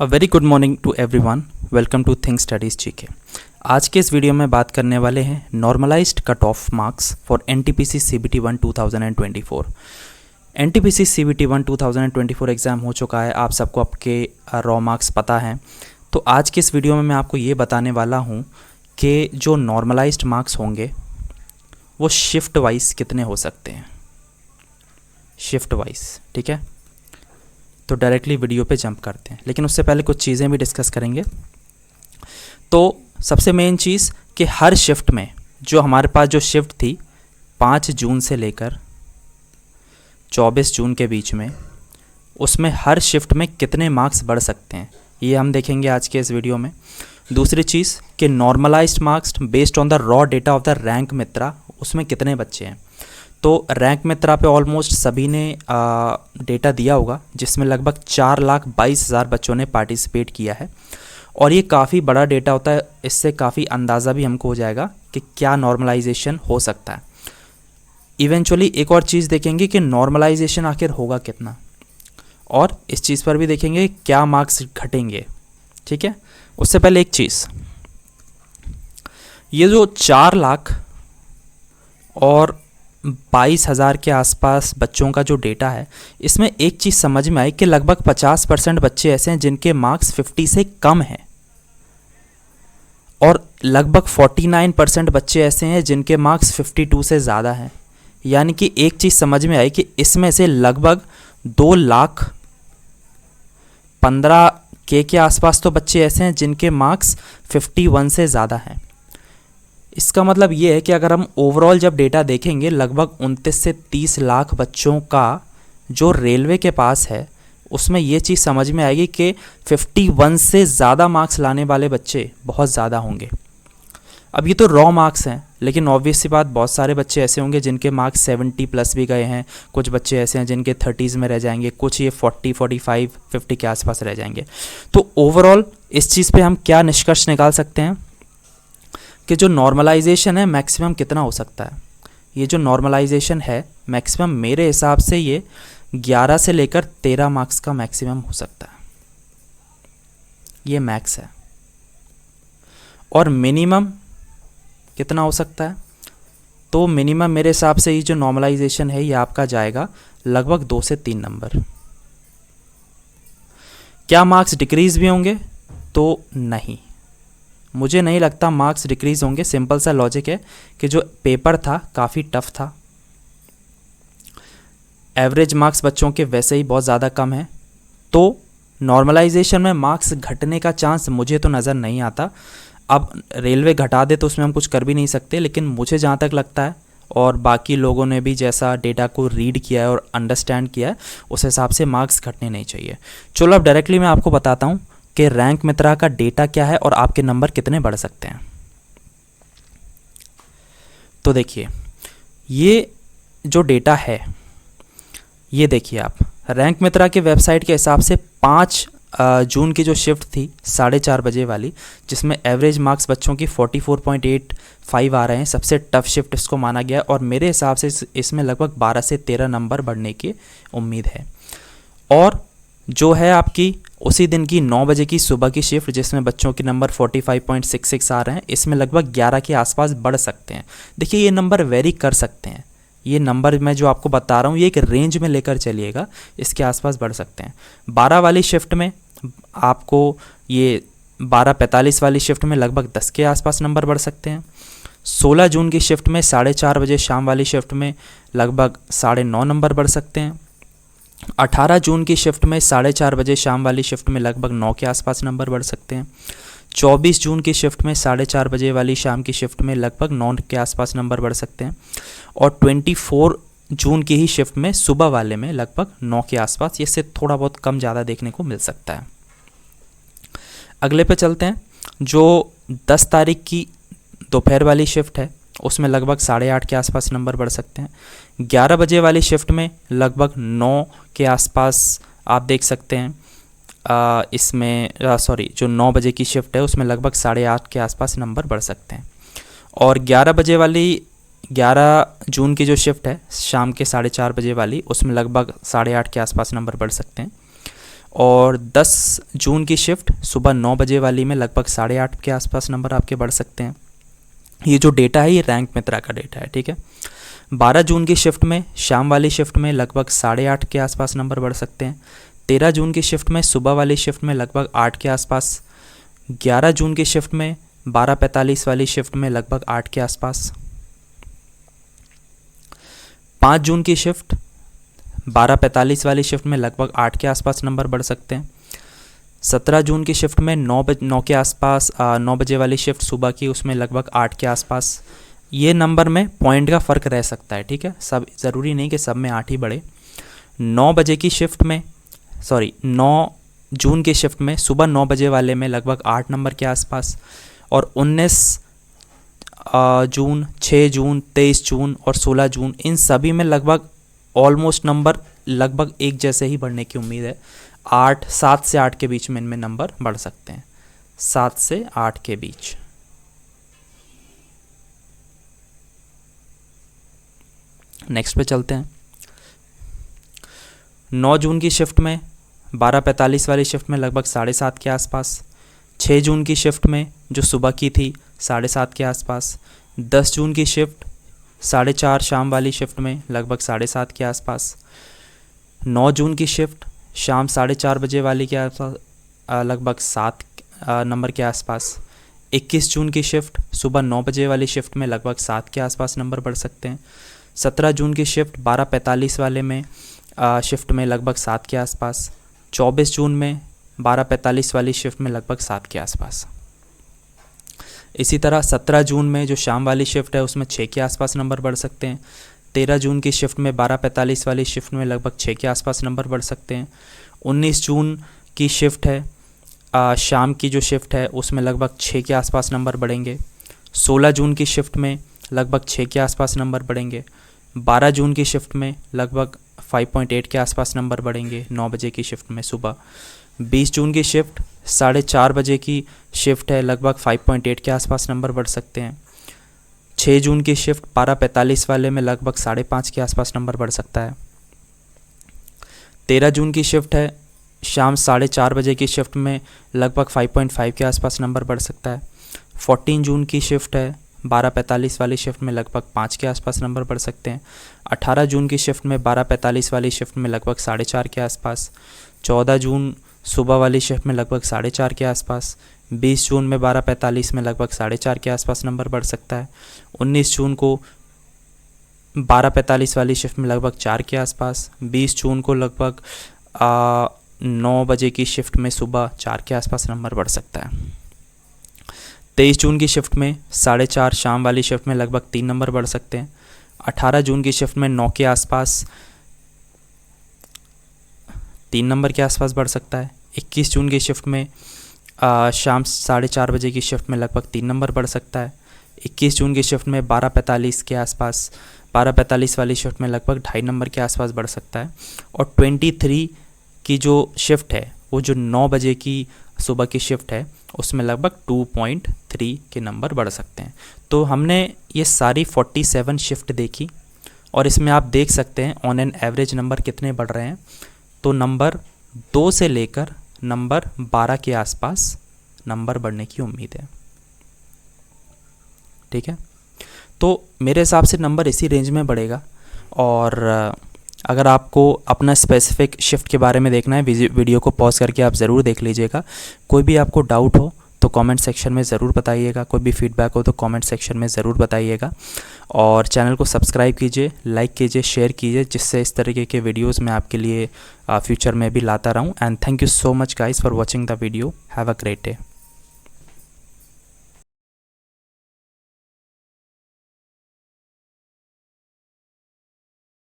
A very good morning to everyone. Welcome to think studies GK. आज के इस video में बात करने वाले हैं normalised cut off marks for NTPC CBT 1 2024। NTPC CBT 1 2024 exam हो चुका है, आप सबको आपके रॉ मार्क्स पता हैं। तो आज के इस वीडियो में मैं आपको ये बताने वाला हूँ कि जो नॉर्मलाइज्ड मार्क्स होंगे वो शिफ्ट वाइज कितने हो सकते हैं, शिफ्ट वाइज। ठीक है, तो डायरेक्टली वीडियो पे जंप करते हैं, लेकिन उससे पहले कुछ चीज़ें भी डिस्कस करेंगे। तो सबसे मेन चीज़ कि हर शिफ्ट में जो हमारे पास जो शिफ्ट थी 5 जून से लेकर 24 जून के बीच में, उसमें हर शिफ्ट में कितने मार्क्स बढ़ सकते हैं ये हम देखेंगे आज के इस वीडियो में। दूसरी चीज़ कि normalized marks based on the raw data of the rank मित्रा, उसमें कितने बच्चे हैं। तो रैंक मित्रा पे ऑलमोस्ट सभी ने डेटा दिया होगा, जिसमें लगभग 4,22,000 बच्चों ने पार्टिसिपेट किया है। और ये काफ़ी बड़ा डेटा होता है, इससे काफ़ी अंदाज़ा भी हमको हो जाएगा कि क्या नॉर्मलाइजेशन हो सकता है। इवेंचुअली एक और चीज़ देखेंगे कि नॉर्मलाइजेशन आखिर होगा कितना, और इस चीज़ पर भी देखेंगे क्या मार्क्स घटेंगे। ठीक है, उससे पहले एक चीज़, ये जो 4 लाख और 22,000 के आसपास बच्चों का जो डेटा है, इसमें एक चीज़ समझ में आई कि लगभग 50% बच्चे ऐसे हैं जिनके मार्क्स 50 से कम हैं, और लगभग 49% बच्चे ऐसे हैं जिनके मार्क्स 52 से ज़्यादा हैं। यानी कि एक चीज़ समझ में आई कि इसमें से लगभग 2,15,000 के आसपास तो बच्चे ऐसे हैं जिनके मार्क्स 51 से ज़्यादा हैं। इसका मतलब ये है कि अगर हम ओवरऑल जब डेटा देखेंगे, लगभग 29 से 30 लाख बच्चों का जो रेलवे के पास है, उसमें ये चीज़ समझ में आएगी कि 51 से ज़्यादा मार्क्स लाने वाले बच्चे बहुत ज़्यादा होंगे। अब ये तो रॉ मार्क्स हैं, लेकिन ऑब्वियस सी बात, बहुत सारे बच्चे ऐसे होंगे जिनके मार्क्स 70 प्लस भी गए हैं, कुछ बच्चे ऐसे हैं जिनके 30s में रह जाएंगे, कुछ ये 40, 45, 50 के आसपास रह जाएंगे। तो ओवरऑल इस चीज़ पे हम क्या निष्कर्ष निकाल सकते हैं कि जो नॉर्मलाइजेशन है मैक्सिमम कितना हो सकता है। ये जो नॉर्मलाइजेशन है मैक्सिमम मेरे हिसाब से ये 11 से लेकर 13 मार्क्स का मैक्सिमम हो सकता है, ये मैक्स है। और मिनिमम कितना हो सकता है, तो मिनिमम मेरे हिसाब से ये जो नॉर्मलाइजेशन है ये आपका जाएगा लगभग 2 से 3 नंबर। क्या मार्क्स डिक्रीज भी होंगे, तो नहीं, मुझे नहीं लगता मार्क्स डिक्रीज होंगे। सिंपल सा लॉजिक है कि जो पेपर था काफ़ी टफ था, एवरेज मार्क्स बच्चों के वैसे ही बहुत ज़्यादा कम है, तो नॉर्मलाइजेशन में मार्क्स घटने का चांस मुझे तो नज़र नहीं आता। अब रेलवे घटा दे तो उसमें हम कुछ कर भी नहीं सकते, लेकिन मुझे जहाँ तक लगता है, और बाकी लोगों ने भी जैसा डेटा को रीड किया है और अंडरस्टैंड किया है, उस हिसाब से मार्क्स घटने नहीं चाहिए। चलो अब डायरेक्टली मैं आपको बताता हूँ कि रैंक मित्रा का डेटा क्या है और आपके नंबर कितने बढ़ सकते हैं। तो देखिए, ये जो डेटा है ये देखिए आप, रैंक मित्रा के वेबसाइट के हिसाब से 5 जून की जो शिफ्ट थी 4:30 बजे वाली, जिसमें एवरेज मार्क्स बच्चों की 44.85 आ रहे हैं, सबसे टफ शिफ्ट इसको माना गया, और मेरे हिसाब से इसमें लगभग 12 से 13 नंबर बढ़ने की उम्मीद है। और जो है आपकी उसी दिन की 9 बजे की सुबह की शिफ्ट, जिसमें बच्चों के नंबर 45.66 आ रहे हैं, इसमें लगभग 11 के आसपास बढ़ सकते हैं। देखिए, ये नंबर वेरी कर सकते हैं, ये नंबर मैं जो आपको बता रहा हूँ ये एक रेंज में लेकर चलिएगा, इसके आसपास बढ़ सकते हैं। 12 वाली शिफ्ट में आपको ये 12:45 वाली शिफ्ट में लगभग 10 के आसपास नंबर बढ़ सकते हैं। 16 जून की शिफ्ट में 4:30 बजे शाम वाली शिफ्ट में लगभग 9.5 नंबर बढ़ सकते हैं। 18 जून की शिफ्ट में 4:30 बजे शाम वाली शिफ्ट में लगभग 9 के आसपास नंबर बढ़ सकते हैं। 24 जून की शिफ्ट में 4:30 बजे वाली शाम की शिफ्ट में लगभग 9 के आसपास नंबर बढ़ सकते हैं। और 24 जून की ही शिफ्ट में सुबह वाले में लगभग 9 के आसपास, इससे थोड़ा बहुत कम ज़्यादा देखने को मिल सकता है। अगले पे चलते हैं। जो 10 तारीख की दोपहर वाली शिफ्ट है, उसमें लगभग 8:30 के आसपास नंबर बढ़ सकते हैं। 11 बजे वाली शिफ्ट में लगभग 9 के आसपास आप देख सकते हैं। इसमें जो 9 बजे की शिफ्ट है उसमें लगभग 8:30 के आसपास नंबर बढ़ सकते हैं। और 11 बजे वाली 11 जून की जो शिफ्ट है शाम के 4:30 बजे वाली, उसमें लगभग 8:30 के आसपास नंबर बढ़ सकते हैं। और 10 जून की शिफ्ट सुबह 9 बजे वाली में लगभग 8:30 के आसपास नंबर आपके बढ़ सकते हैं। ये जो डेटा है ये रैंक मित्रा का डेटा है, ठीक है। 12 जून की शिफ्ट में शाम वाली शिफ्ट में लगभग 8:30 के आसपास नंबर बढ़ सकते हैं। 13 जून की शिफ्ट में सुबह वाली शिफ्ट में लगभग 8 के आसपास। 11 जून की शिफ्ट में 12:45 वाली शिफ्ट में लगभग 8 के आसपास। 5 जून की शिफ्ट 12:45 वाली शिफ्ट में लगभग 8 के आसपास नंबर बढ़ सकते हैं। 17 जून की शिफ्ट में 9 के आसपास 9 बजे वाली शिफ्ट सुबह की, उसमें लगभग 8 के आसपास। ये नंबर में पॉइंट का फ़र्क रह सकता है, ठीक है। सब ज़रूरी नहीं कि सब में 8 ही बढ़े। 9 बजे की शिफ्ट में 9 जून की शिफ्ट में सुबह 9 बजे वाले में लगभग 8 नंबर के आसपास। और 19 जून, 6 जून, 23 जून और 16 जून, इन सभी में लगभग ऑलमोस्ट नंबर लगभग एक जैसे ही बढ़ने की उम्मीद है। 7 से 8 के बीच में इनमें नंबर बढ़ सकते हैं, 7 से 8 के बीच। नेक्स्ट पे चलते हैं। 9 जून की शिफ्ट में 12:45 वाली शिफ्ट में लगभग 7:30 के आसपास। 6 जून की शिफ्ट में जो सुबह की थी 7:30 के आसपास। 10 जून की शिफ्ट 4:30 शाम वाली शिफ्ट में लगभग 7:30 के आसपास। 9 जून की शिफ्ट शाम 4:30 बजे वाली के आसपास, लगभग 7 नंबर के आसपास। 21 जून की शिफ्ट सुबह 9 बजे वाली शिफ्ट में लगभग 7 के आसपास नंबर बढ़ सकते हैं। 17 जून की शिफ्ट 12:45 वाले में शिफ्ट में लगभग 7 के आसपास। 24 जून में 12:45 वाली शिफ्ट में लगभग 7 के आसपास। इसी तरह 17 जून में जो शाम वाली शिफ्ट है उसमें 6 के आसपास नंबर बढ़ सकते हैं। 13 जून की शिफ्ट में 12:45 वाली शिफ्ट में लगभग 6 के आसपास नंबर बढ़ सकते हैं। 19 जून की शिफ्ट है शाम की जो शिफ्ट है उसमें लगभग 6 के आसपास नंबर बढ़ेंगे। 16 जून की शिफ्ट में लगभग 6 के आसपास नंबर बढ़ेंगे। 12 जून की शिफ्ट में लगभग 5.8 के आसपास नंबर बढ़ेंगे 9 बजे की शिफ्ट में सुबह। 20 जून की शिफ्ट 4:30 बजे की शिफ्ट है, लगभग 5.8 के आसपास नंबर बढ़ सकते हैं। 6 जून की शिफ्ट 12:45 वाले में लगभग 5:30 के आसपास नंबर बढ़ सकता है। 13 जून की शिफ्ट है शाम 4:30 बजे की शिफ्ट में लगभग 5.5 के आसपास नंबर बढ़ सकता है। 14 जून की शिफ्ट है 12:45 वाली शिफ्ट में लगभग 5 के आसपास नंबर बढ़ सकते हैं। 18 जून की शिफ्ट में 12:45 वाली शिफ्ट में लगभग 4:30 के आसपास। 14 जून सुबह वाली शिफ्ट में लगभग 4:30 के आसपास। 20 जून में 12:45 में लगभग 4:30 के आसपास नंबर बढ़ सकता है। 19 जून को 12:45 वाली शिफ्ट में लगभग 4 के आसपास। 20 जून को लगभग 9 बजे की शिफ्ट में सुबह 4 के आसपास नंबर बढ़ सकता है। 23 जून की शिफ्ट में 4:30 शाम वाली शिफ्ट में लगभग 3 नंबर बढ़ सकते हैं। 18 जून की शिफ्ट में 9 के आसपास 3 नंबर के आसपास बढ़ सकता है। 21 जून की शिफ्ट में शाम 4:30 बजे की शिफ्ट में लगभग 3 नंबर बढ़ सकता है। 21 जून की शिफ्ट में 12:45 के आसपास 12:45 वाली शिफ्ट में लगभग 2.5 नंबर के आसपास बढ़ सकता है। और 23 की जो शिफ्ट है वो जो 9 बजे की सुबह की शिफ्ट है उसमें लगभग 2.3 के नंबर बढ़ सकते हैं। तो हमने ये सारी 47 शिफ्ट देखी और इसमें आप देख सकते हैं ऑन एन एवरेज नंबर कितने बढ़ रहे हैं। तो नंबर 2 से लेकर नंबर 12 के आसपास नंबर बढ़ने की उम्मीद है, ठीक है। तो मेरे हिसाब से नंबर इसी रेंज में बढ़ेगा। और अगर आपको अपना स्पेसिफिक शिफ्ट के बारे में देखना है वीडियो को पॉज करके आप ज़रूर देख लीजिएगा। कोई भी आपको डाउट हो तो कमेंट सेक्शन में ज़रूर बताइएगा, कोई भी फीडबैक हो तो कमेंट सेक्शन में ज़रूर बताइएगा। और चैनल को सब्सक्राइब कीजिए, लाइक कीजिए, शेयर कीजिए, जिससे इस तरीके के वीडियोस मैं आपके लिए फ्यूचर में भी लाता रहूं। And thank you so much guys for watching the video. Have a great day.